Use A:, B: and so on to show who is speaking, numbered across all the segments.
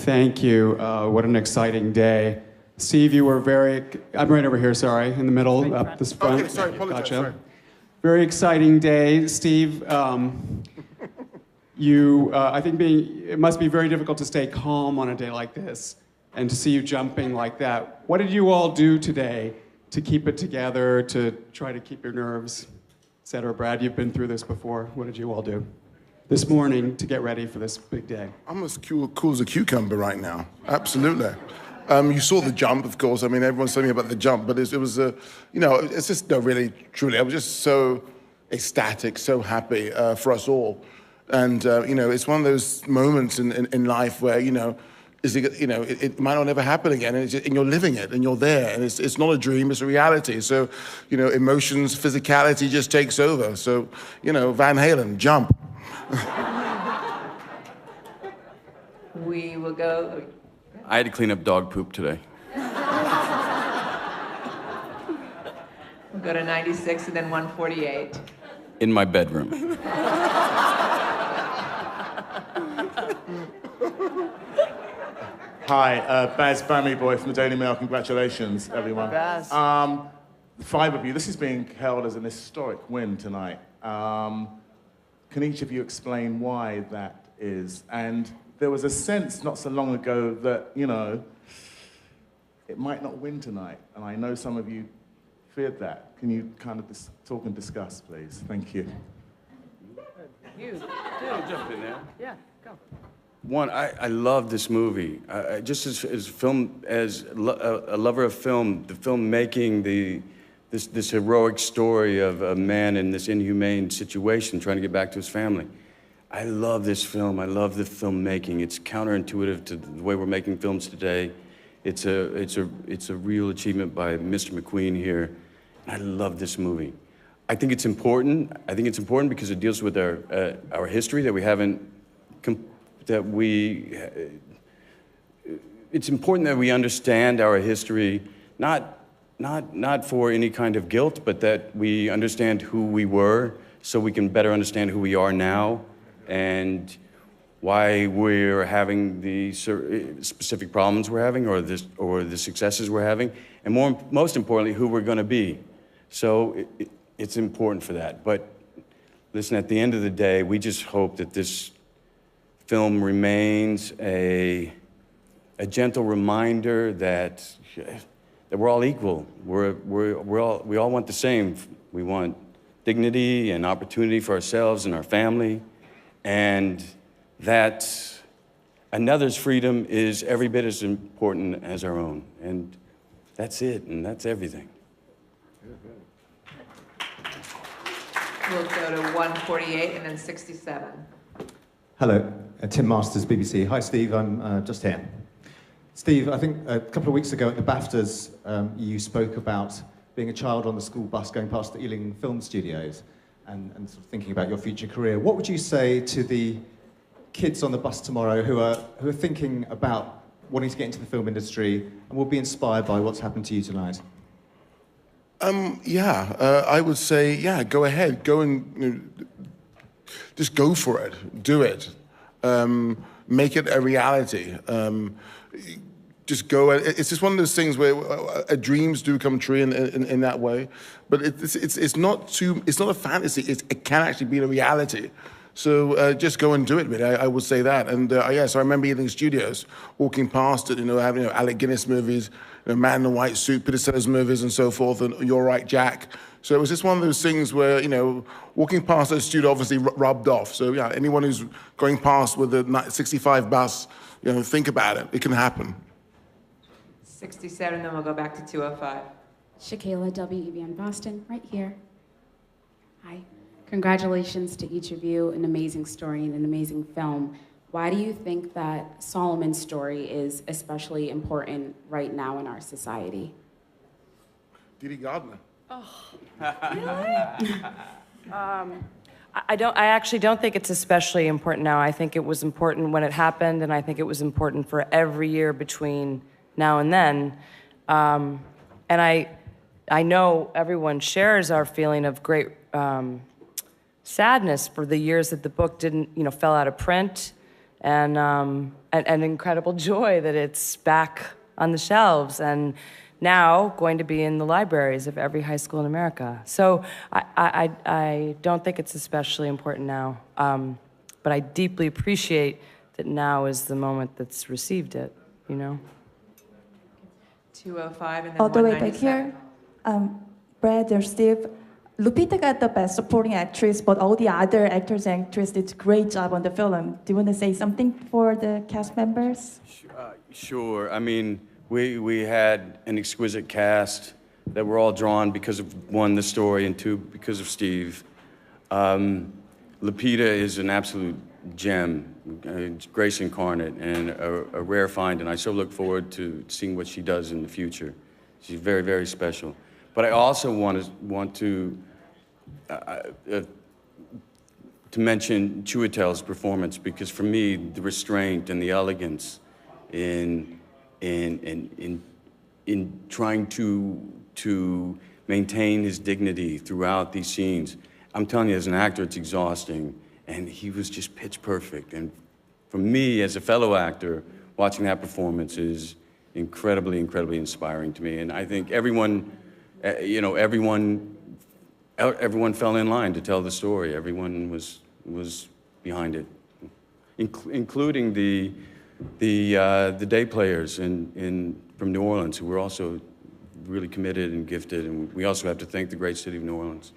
A: Thank you. What an exciting day. Steve, you were I'm right over here, sorry, in the middle, up this front.
B: Okay, sorry, apologize,
A: Gotcha.
B: sorry.
A: Very exciting day. Steve, I think it must be very difficult to stay calm on a day like this and to see you jumping like that. What did you all do today to keep it together, to try to keep your nerves, et cetera? Brad, you've been through this before. What did you all do this morning to get ready for this big day?
B: I'm as cool as a cucumber right now. Absolutely. You saw the jump, of course. I mean, everyone's telling me about the jump, but it was, it's just, no, really, truly, I was just so ecstatic, so happy for us all. And, it's one of those moments in life where, it might not ever happen again, and you're living it, and you're there, and it's not a dream, it's a reality. So, emotions, physicality just takes over. So, Van Halen, jump.
C: We will go.
D: I had to clean up dog poop today.
C: We'll go to 96 and then 148.
D: In my bedroom.
E: Hi, Baz Bammy Boy from the Daily Mail. Congratulations, everyone.
C: Baz.
E: The five of you, this is being held as an historic win tonight. Can each of you explain why that is? And there was a sense not so long ago that, it might not win tonight. And I know some of you feared that. Can you kind of talk and discuss, please? Thank you.
C: You.
D: I'll jump in there.
C: Yeah, go.
D: One, I love this movie. Just as a lover of film, the filmmaking, this heroic story of a man in this inhumane situation trying to get back to his family. I love this film. I love the filmmaking. It's counterintuitive to the way we're making films today. It's a real achievement by Mr. McQueen here. I love this movie. I think it's important. I think it's important because it deals with our history that we haven't. It's important that we understand our history, not for any kind of guilt, but that we understand who we were, so we can better understand who we are now, and why we're having the specific problems we're having, or the successes we're having, and most importantly, who we're going to be. So it's important for that. But listen, at the end of the day, we just hope that this film remains a gentle reminder that we're all equal. We all want the same. We want dignity and opportunity for ourselves and our family, and that another's freedom is every bit as important as our own. And that's it, and that's everything.
C: We'll go to 148 and then 67.
F: Hello, Tim Masters, BBC. Hi, Steve, I'm just here. Steve, I think a couple of weeks ago at the BAFTAs, you spoke about being a child on the school bus going past the Ealing Film Studios and sort of thinking about your future career. What would you say to the kids on the bus tomorrow who are thinking about wanting to get into the film industry and will be inspired by what's happened to you tonight?
B: I would say, go ahead, go and just go for it, do it, make it a reality. Just go. It's just one of those things where dreams do come true in that way, but it's not a fantasy. It can actually be a reality. So just go and do it, really. I would say that. And so I remember Ealing Studios, walking past it, having Alec Guinness movies, Man in the White Suit, Peter Sellers movies, and so forth, and You're Right, Jack. So it was just one of those things where, walking past the studio obviously rubbed off. So yeah, anyone who's going past with the 65 bus, think about it. It can happen.
C: 67, then we'll go back to 205.
G: Shakayla, WEBN Boston, right here. Hi. Congratulations to each of you, an amazing story and an amazing film. Why do you think that Solomon's story is especially important right now in our society?
B: Didi Gardner.
H: Oh, really? I actually don't think it's especially important now. I think it was important when it happened, and I think it was important for every year between now and then. And I know everyone shares our feeling of great sadness for the years that the book didn't, fell out of print, and an incredible joy that it's back on the shelves and now going to be in the libraries of every high school in America. So I don't think it's especially important now, but I deeply appreciate that now is the moment that's received it, you know?
C: 205 and then
I: All the way back
C: 197.
I: here. Brad or Steve, Lupita got the best supporting actress, but all the other actors and actresses did a great job on the film. Do you want to say something for the cast members?
D: Sure. I mean, we had an exquisite cast that were all drawn because of, one, the story, and two, because of Steve. Lupita is an absolute gem, grace incarnate, and a rare find, and I so look forward to seeing what she does in the future. She's very, very special. But I also want to mention Chiwetel's performance, because for me, the restraint and the elegance in trying to maintain his dignity throughout these scenes. I'm telling you, as an actor, it's exhausting, and he was just pitch perfect. And for me, as a fellow actor, watching that performance is incredibly, incredibly inspiring to me. And I think everyone, you know, everyone fell in line to tell the story. Everyone was behind it, including the day players from New Orleans, who were also really committed and gifted. And we also have to thank the great city of New Orleans.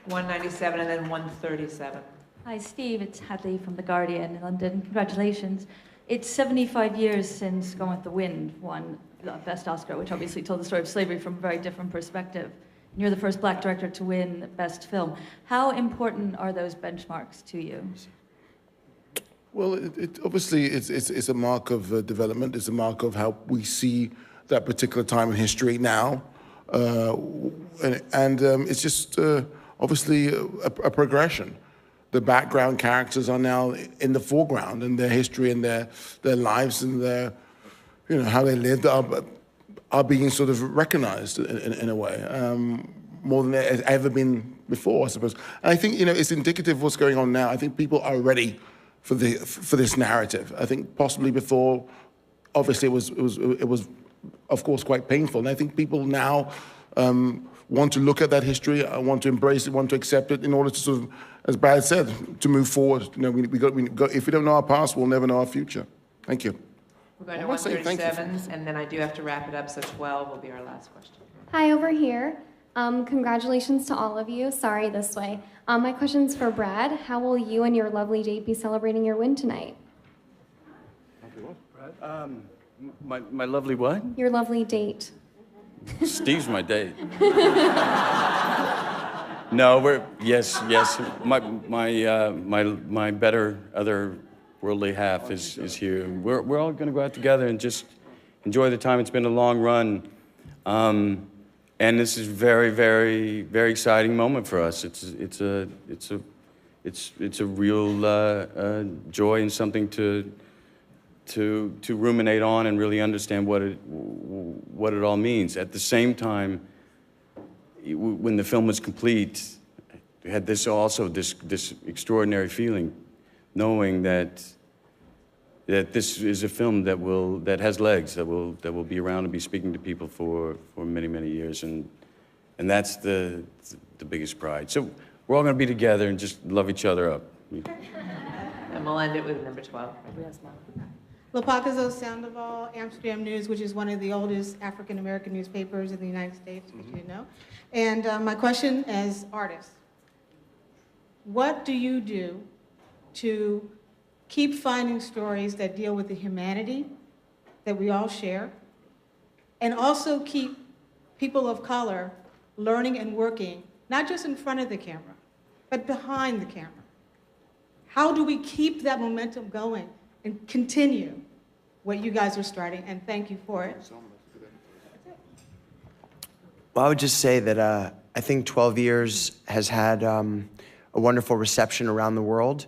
C: 197 and then 137.
J: Hi, Steve. It's Hadley from The Guardian in London. Congratulations. It's 75 years since Gone with the Wind won the Best Oscar, which obviously told the story of slavery from a very different perspective. And you're the first black director to win Best Film. How important are those benchmarks to you?
B: Well, obviously it's a mark of development. It's a mark of how we see that particular time in history now, and it's just obviously a progression. The background characters are now in the foreground, and their history and their lives and their, you know, how they lived are being sort of recognized in a way, more than it has ever been before, I suppose. And I think, you know, it's indicative of what's going on now. I think people are ready for this narrative. I think possibly before, obviously it was of course quite painful. And I think people now want to look at that history, want to embrace it, want to accept it in order to sort of, as Brad said, to move forward. You know, we got, if we don't know our past, we'll never know our future. Thank you.
C: We're going to
B: I wanna say thank you.
C: 137s, and then I do have to wrap it up, so 12 will be our last question.
K: Hi, over here. Congratulations to all of you. Sorry, this way. My question's for Brad. How will you and your lovely date be celebrating your win tonight?
D: My lovely what?
K: Your lovely date.
D: Steve's my date. No, yes. My better other worldly half is here. We're all going to go out together and just enjoy the time. It's been a long run, and this is very, very, very exciting moment for us. It's a real joy and something to ruminate on and really understand what it all means. At the same time, when the film was complete, we had this extraordinary feeling, knowing that this is a film that has legs, that will be around and be speaking to people for many, many years, and that's the biggest pride. So we're all going to be together and just love each other up.
C: And we'll end it with number 12.
L: Lopakazo Sandoval, Amsterdam News, which is one of the oldest African-American newspapers in the United States, which you know. And my question as artists, what do you do to keep finding stories that deal with the humanity that we all share, and also keep people of color learning and working, not just in front of the camera, but behind the camera? How do we keep that momentum going and continue what you guys are starting? And thank you for it.
M: Well, I would just say that I think 12 Years has had a wonderful reception around the world,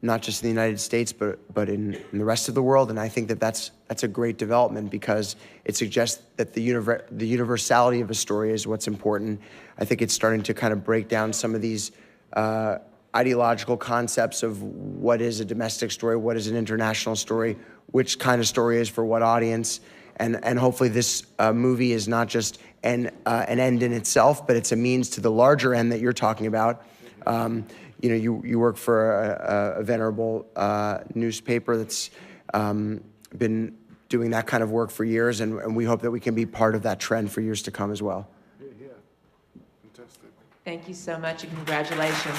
M: not just in the United States, but in the rest of the world. And I think that that's a great development, because it suggests that the universality of a story is what's important. I think it's starting to kind of break down some of these ideological concepts of what is a domestic story, what is an international story, which kind of story is for what audience. And hopefully this movie is not just an end in itself, but it's a means to the larger end that you're talking about. You know, you work for a venerable newspaper that's been doing that kind of work for years, and we hope that we can be part of that trend for years to come as well.
C: Thank you so much and congratulations.